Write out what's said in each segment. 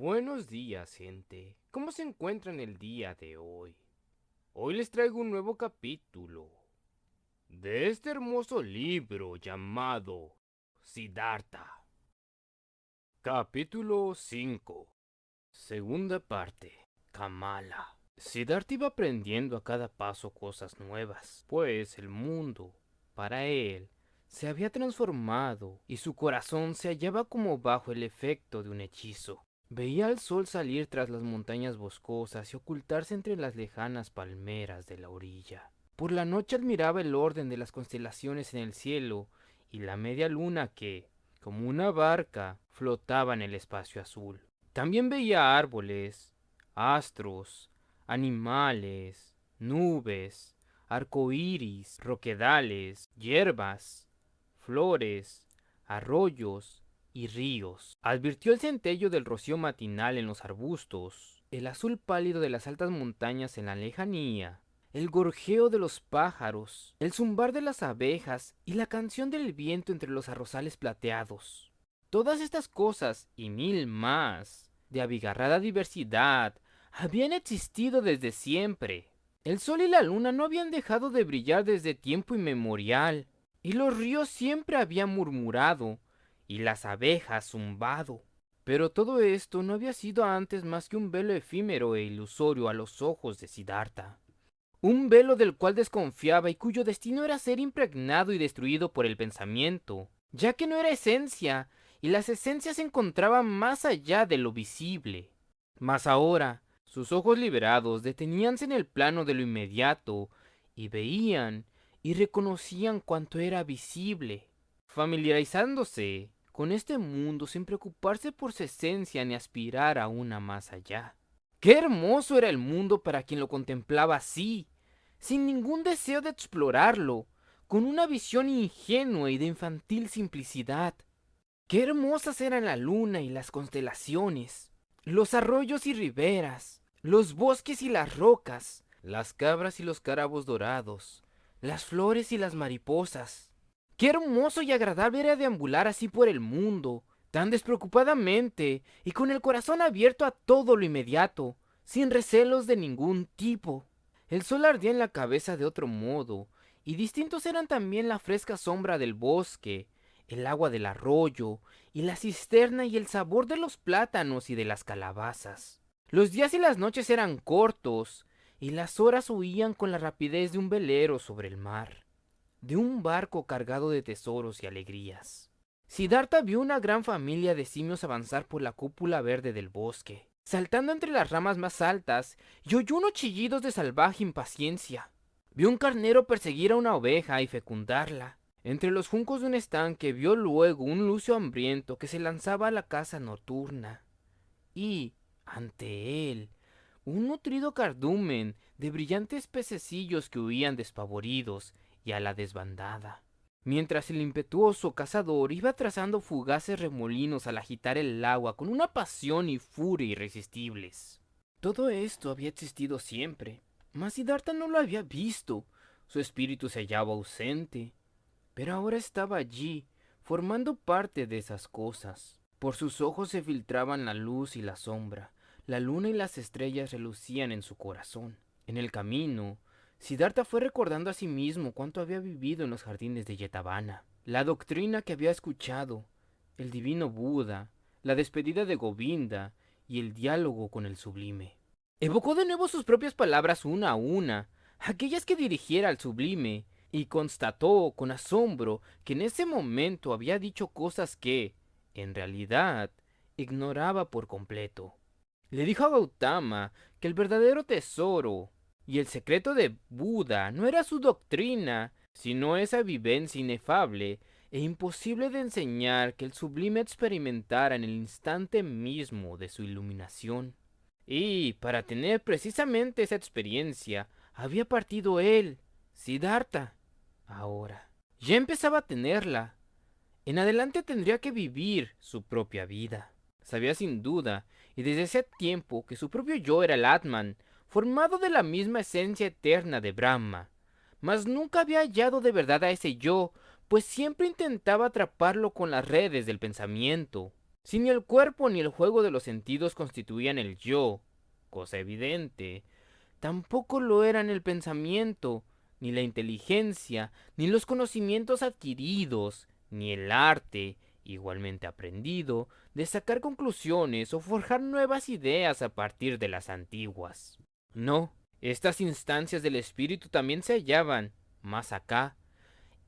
Buenos días, gente. ¿Cómo se encuentran el día de hoy? Hoy les traigo un nuevo capítulo de este hermoso libro llamado Siddhartha. Capítulo 5. Segunda parte. Kamala. Siddhartha iba aprendiendo a cada paso cosas nuevas, pues el mundo, para él, se había transformado y su corazón se hallaba como bajo el efecto de un hechizo. Veía el sol salir tras las montañas boscosas y ocultarse entre las lejanas palmeras de la orilla. Por la noche admiraba el orden de las constelaciones en el cielo y la media luna que, como una barca, flotaba en el espacio azul. También veía árboles, astros, animales, nubes, arcoíris, roquedales, hierbas, flores, arroyos y ríos. Advirtió el centello del rocío matinal en los arbustos, el azul pálido de las altas montañas en la lejanía, el gorjeo de los pájaros, el zumbar de las abejas y la canción del viento entre los arrozales plateados. Todas estas cosas y mil más, de abigarrada diversidad, habían existido desde siempre. El sol y la luna no habían dejado de brillar desde tiempo inmemorial, y los ríos siempre habían murmurado, y las abejas zumbado. Pero todo esto no había sido antes más que un velo efímero e ilusorio a los ojos de Siddhartha. Un velo del cual desconfiaba y cuyo destino era ser impregnado y destruido por el pensamiento, ya que no era esencia, y las esencias se encontraban más allá de lo visible. Mas ahora, sus ojos liberados deteníanse en el plano de lo inmediato, y veían y reconocían cuanto era visible, familiarizándose con este mundo sin preocuparse por su esencia ni aspirar a una más allá. Qué hermoso era el mundo para quien lo contemplaba así, sin ningún deseo de explorarlo, con una visión ingenua y de infantil simplicidad. Qué hermosas eran la luna y las constelaciones, los arroyos y riberas, los bosques y las rocas, las cabras y los cárabos dorados, las flores y las mariposas. Qué hermoso y agradable era deambular así por el mundo, tan despreocupadamente y con el corazón abierto a todo lo inmediato, sin recelos de ningún tipo. El sol ardía en la cabeza de otro modo, y distintos eran también la fresca sombra del bosque, el agua del arroyo, y la cisterna y el sabor de los plátanos y de las calabazas. Los días y las noches eran cortos, y las horas huían con la rapidez de un velero sobre el mar, de un barco cargado de tesoros y alegrías. Siddhartha vio una gran familia de simios avanzar por la cúpula verde del bosque, saltando entre las ramas más altas, y oyó unos chillidos de salvaje impaciencia. Vio un carnero perseguir a una oveja y fecundarla. Entre los juncos de un estanque vio luego un lucio hambriento que se lanzaba a la caza nocturna. Y, ante él, un nutrido cardumen de brillantes pececillos que huían despavoridos y a la desbandada, mientras el impetuoso cazador iba trazando fugaces remolinos al agitar el agua con una pasión y furia irresistibles. Todo esto había existido siempre, mas Siddhartha no lo había visto. Su espíritu se hallaba ausente, pero ahora estaba allí, formando parte de esas cosas. Por sus ojos se filtraban la luz y la sombra, la luna y las estrellas relucían en su corazón. En el camino, Siddhartha fue recordando a sí mismo cuánto había vivido en los jardines de Jetavana, la doctrina que había escuchado, el divino Buda, la despedida de Govinda y el diálogo con el sublime. Evocó de nuevo sus propias palabras una a una, aquellas que dirigiera al sublime, y constató con asombro que en ese momento había dicho cosas que, en realidad, ignoraba por completo. Le dijo a Gautama que el verdadero tesoro y el secreto de Buda no era su doctrina, sino esa vivencia inefable e imposible de enseñar que el sublime experimentara en el instante mismo de su iluminación. Y para tener precisamente esa experiencia, había partido él, Siddhartha. Ahora, ya empezaba a tenerla. En adelante tendría que vivir su propia vida. Sabía sin duda, y desde ese tiempo, que su propio yo era el Atman, formado de la misma esencia eterna de Brahma. Mas nunca había hallado de verdad a ese yo, pues siempre intentaba atraparlo con las redes del pensamiento. Si ni el cuerpo ni el juego de los sentidos constituían el yo, cosa evidente, tampoco lo eran el pensamiento, ni la inteligencia, ni los conocimientos adquiridos, ni el arte, igualmente aprendido, de sacar conclusiones o forjar nuevas ideas a partir de las antiguas. No, estas instancias del espíritu también se hallaban más acá,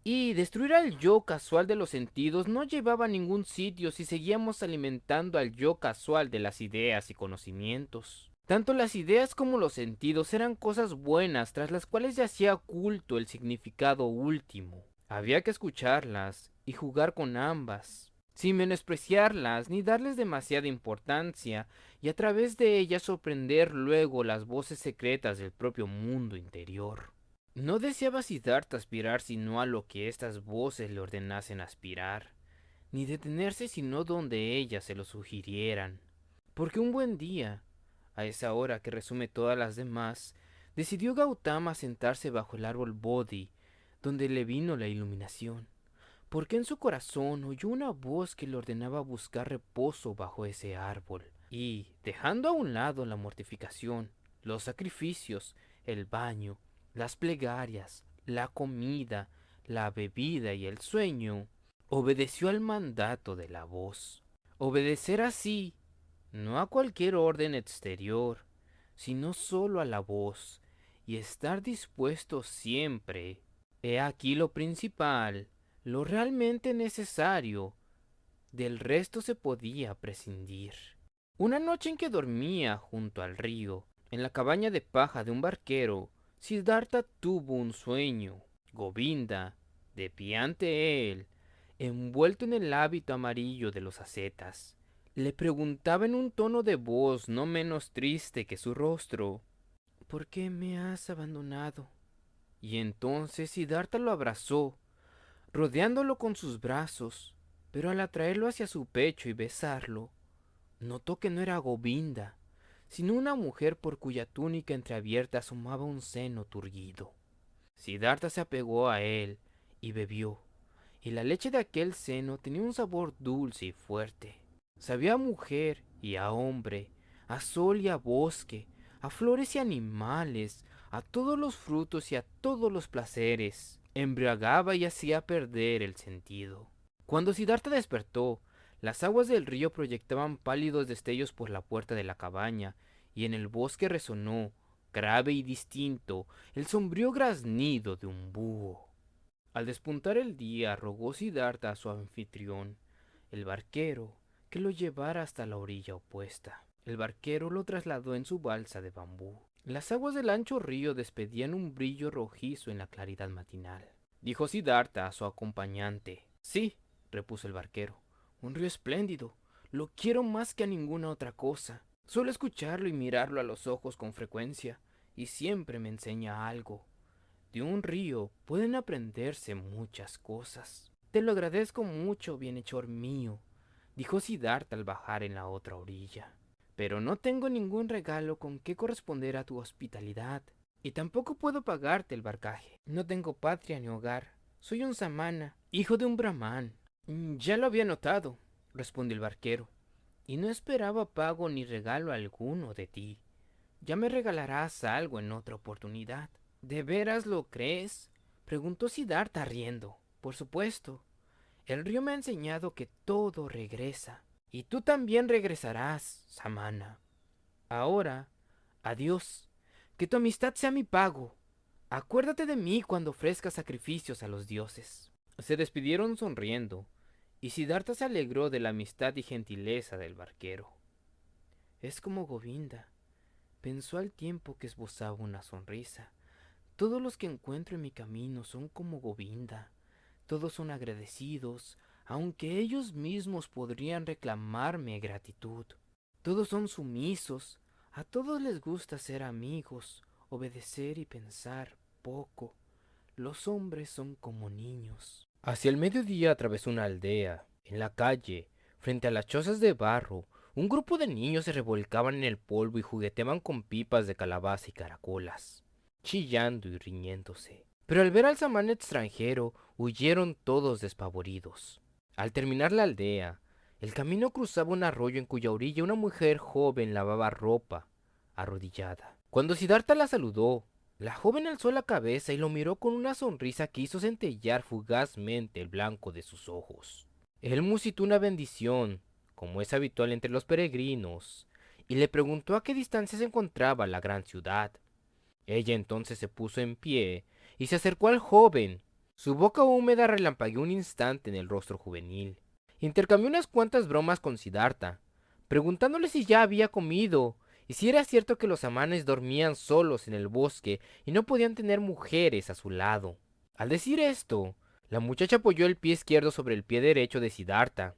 y destruir al yo casual de los sentidos no llevaba a ningún sitio si seguíamos alimentando al yo casual de las ideas y conocimientos. Tanto las ideas como los sentidos eran cosas buenas tras las cuales yacía oculto el significado último. Había que escucharlas y jugar con ambas, sin menospreciarlas ni darles demasiada importancia, y a través de ellas sorprender luego las voces secretas del propio mundo interior. No deseaba Siddhartha aspirar sino a lo que estas voces le ordenasen aspirar, ni detenerse sino donde ellas se lo sugirieran. Porque un buen día, a esa hora que resume todas las demás, decidió Gautama sentarse bajo el árbol Bodhi, donde le vino la iluminación, porque en su corazón oyó una voz que le ordenaba buscar reposo bajo ese árbol, y, dejando a un lado la mortificación, los sacrificios, el baño, las plegarias, la comida, la bebida y el sueño, obedeció al mandato de la voz. Obedecer así, no a cualquier orden exterior, sino solo a la voz, y estar dispuesto siempre. He aquí lo principal, lo realmente necesario. Del resto se podía prescindir. Una noche en que dormía junto al río, en la cabaña de paja de un barquero, Siddhartha tuvo un sueño. Govinda, de pie ante él, envuelto en el hábito amarillo de los ascetas, le preguntaba en un tono de voz no menos triste que su rostro: ¿por qué me has abandonado? Y entonces Siddhartha lo abrazó, rodeándolo con sus brazos, pero al atraerlo hacia su pecho y besarlo, notó que no era Govinda, sino una mujer por cuya túnica entreabierta asomaba un seno turgido. Siddhartha se apegó a él y bebió, y la leche de aquel seno tenía un sabor dulce y fuerte. Sabía a mujer y a hombre, a sol y a bosque, a flores y animales, a todos los frutos y a todos los placeres. Embriagaba y hacía perder el sentido. Cuando Siddhartha despertó, las aguas del río proyectaban pálidos destellos por la puerta de la cabaña, y en el bosque resonó, grave y distinto, el sombrío graznido de un búho. Al despuntar el día, rogó Siddhartha a su anfitrión, el barquero, que lo llevara hasta la orilla opuesta. El barquero lo trasladó en su balsa de bambú. Las aguas del ancho río despedían un brillo rojizo en la claridad matinal. Dijo Siddhartha a su acompañante. Sí, repuso el barquero, un río espléndido. Lo quiero más que a ninguna otra cosa. Suelo escucharlo y mirarlo a los ojos con frecuencia, y siempre me enseña algo. De un río pueden aprenderse muchas cosas. Te lo agradezco mucho, bienhechor mío, dijo Siddhartha al bajar en la otra orilla. Pero no tengo ningún regalo con que corresponder a tu hospitalidad, y tampoco puedo pagarte el barcaje. No tengo patria ni hogar. Soy un samana, hijo de un brahmán. Ya lo había notado, respondió el barquero, y no esperaba pago ni regalo alguno de ti. Ya me regalarás algo en otra oportunidad. ¿De veras lo crees? Preguntó Siddhartha riendo. Por supuesto. El río me ha enseñado que todo regresa. Y tú también regresarás, Samana. Ahora, adiós. Que tu amistad sea mi pago. Acuérdate de mí cuando ofrezcas sacrificios a los dioses. Se despidieron sonriendo, y Siddhartha se alegró de la amistad y gentileza del barquero. Es como Govinda, pensó al tiempo que esbozaba una sonrisa. Todos los que encuentro en mi camino son como Govinda. Todos son agradecidos, aunque ellos mismos podrían reclamarme gratitud. Todos son sumisos, a todos les gusta ser amigos, obedecer y pensar poco. Los hombres son como niños. Hacia el mediodía atravesó una aldea. En la calle, frente a las chozas de barro, un grupo de niños se revolcaban en el polvo y jugueteaban con pipas de calabaza y caracolas, chillando y riñéndose. Pero al ver al samán extranjero, huyeron todos despavoridos. Al terminar la aldea, El camino cruzaba un arroyo en cuya orilla una mujer joven lavaba ropa, arrodillada. Cuando Siddhartha la saludó, la joven alzó la cabeza y lo miró con una sonrisa que hizo centellear fugazmente el blanco de sus ojos. Él musitó una bendición, como es habitual entre los peregrinos, y le preguntó a qué distancia se encontraba la gran ciudad. Ella entonces se puso en pie y se acercó al joven. Su boca húmeda relampagueó un instante en el rostro juvenil. Intercambió unas cuantas bromas con Siddhartha, preguntándole si ya había comido y si era cierto que los amanes dormían solos en el bosque y no podían tener mujeres a su lado. Al decir esto, la muchacha apoyó el pie izquierdo sobre el pie derecho de Siddhartha,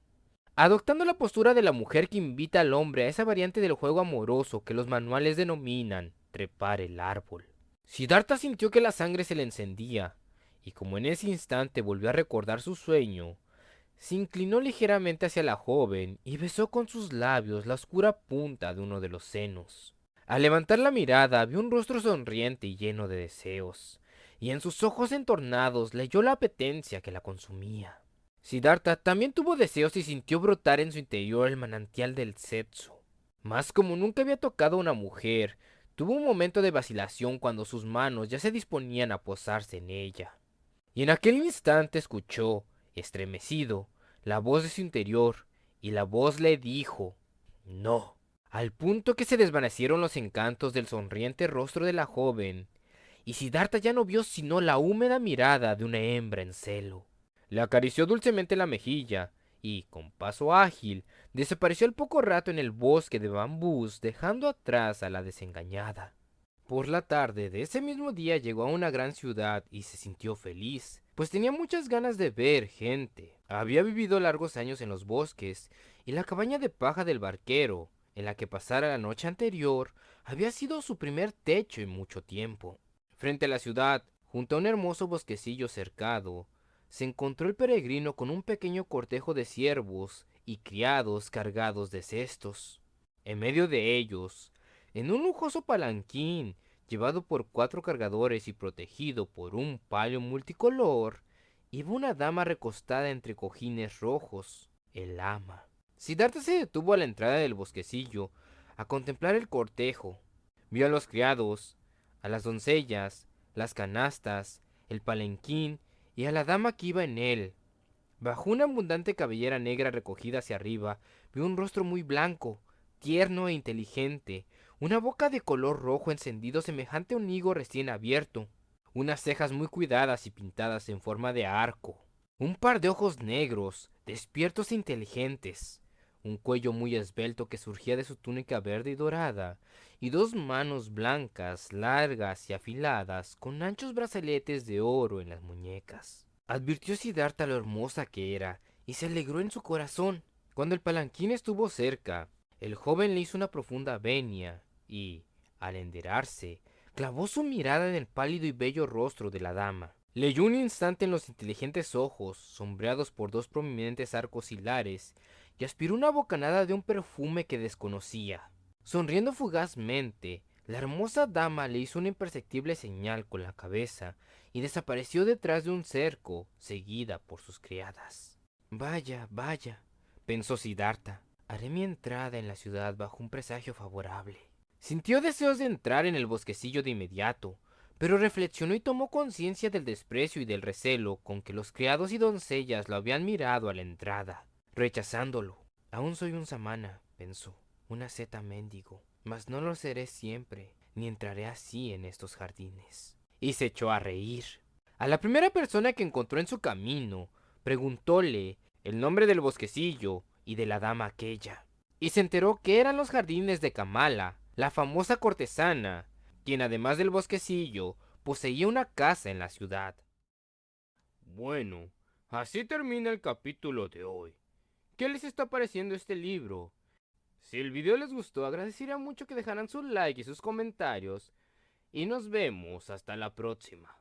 adoptando la postura de la mujer que invita al hombre a esa variante del juego amoroso que los manuales denominan trepar el árbol. Siddhartha sintió que la sangre se le encendía, y como en ese instante volvió a recordar su sueño, se inclinó ligeramente hacia la joven y besó con sus labios la oscura punta de uno de los senos. Al levantar la mirada vio un rostro sonriente y lleno de deseos, y en sus ojos entornados leyó la apetencia que la consumía. Siddhartha también tuvo deseos y sintió brotar en su interior el manantial del sexo. Mas como nunca había tocado a una mujer, tuvo un momento de vacilación cuando sus manos ya se disponían a posarse en ella. Y en aquel instante escuchó, estremecido, la voz de su interior, y la voz le dijo, no, al punto que se desvanecieron los encantos del sonriente rostro de la joven, y Siddhartha ya no vio sino la húmeda mirada de una hembra en celo. Le acarició dulcemente la mejilla, y, con paso ágil, desapareció al poco rato en el bosque de bambús, dejando atrás a la desengañada. Por la tarde de ese mismo día llegó a una gran ciudad y se sintió feliz, pues tenía muchas ganas de ver gente. Había vivido largos años en los bosques, y la cabaña de paja del barquero, en la que pasara la noche anterior, había sido su primer techo en mucho tiempo. Frente a la ciudad, junto a un hermoso bosquecillo cercado, se encontró el peregrino con un pequeño cortejo de siervos y criados cargados de cestos. En medio de ellos, en un lujoso palanquín, llevado por 4 cargadores y protegido por un palio multicolor, iba una dama recostada entre cojines rojos, el ama. Siddhartha se detuvo a la entrada del bosquecillo a contemplar el cortejo. Vio a los criados, a las doncellas, las canastas, el palanquín y a la dama que iba en él. Bajo una abundante cabellera negra recogida hacia arriba, vio un rostro muy blanco, tierno e inteligente, una boca de color rojo encendido semejante a un higo recién abierto, unas cejas muy cuidadas y pintadas en forma de arco, un par de ojos negros, despiertos e inteligentes, un cuello muy esbelto que surgía de su túnica verde y dorada, y 2 manos blancas, largas y afiladas, con anchos brazaletes de oro en las muñecas. Advirtió Siddhartha lo hermosa que era, y se alegró en su corazón. Cuando el palanquín estuvo cerca, el joven le hizo una profunda venia, y, al enderarse, clavó su mirada en el pálido y bello rostro de la dama. Leyó un instante en los inteligentes ojos, sombreados por 2 prominentes arcos hilares, y aspiró una bocanada de un perfume que desconocía. Sonriendo fugazmente, la hermosa dama le hizo una imperceptible señal con la cabeza y desapareció detrás de un cerco, seguida por sus criadas. Vaya, vaya, pensó Siddhartha, haré mi entrada en la ciudad bajo un presagio favorable. Sintió deseos de entrar en el bosquecillo de inmediato, pero reflexionó y tomó conciencia del desprecio y del recelo con que los criados y doncellas lo habían mirado a la entrada, rechazándolo. Aún soy un samana, pensó, una asceta mendigo, mas no lo seré siempre, ni entraré así en estos jardines. Y se echó a reír. A la primera persona que encontró en su camino, preguntóle el nombre del bosquecillo y de la dama aquella, y se enteró que eran los jardines de Kamala, la famosa cortesana, quien además del bosquecillo, poseía una casa en la ciudad. Bueno, así termina el capítulo de hoy. ¿Qué les está pareciendo este libro? Si el video les gustó, agradecería mucho que dejaran su like y sus comentarios, y nos vemos hasta la próxima.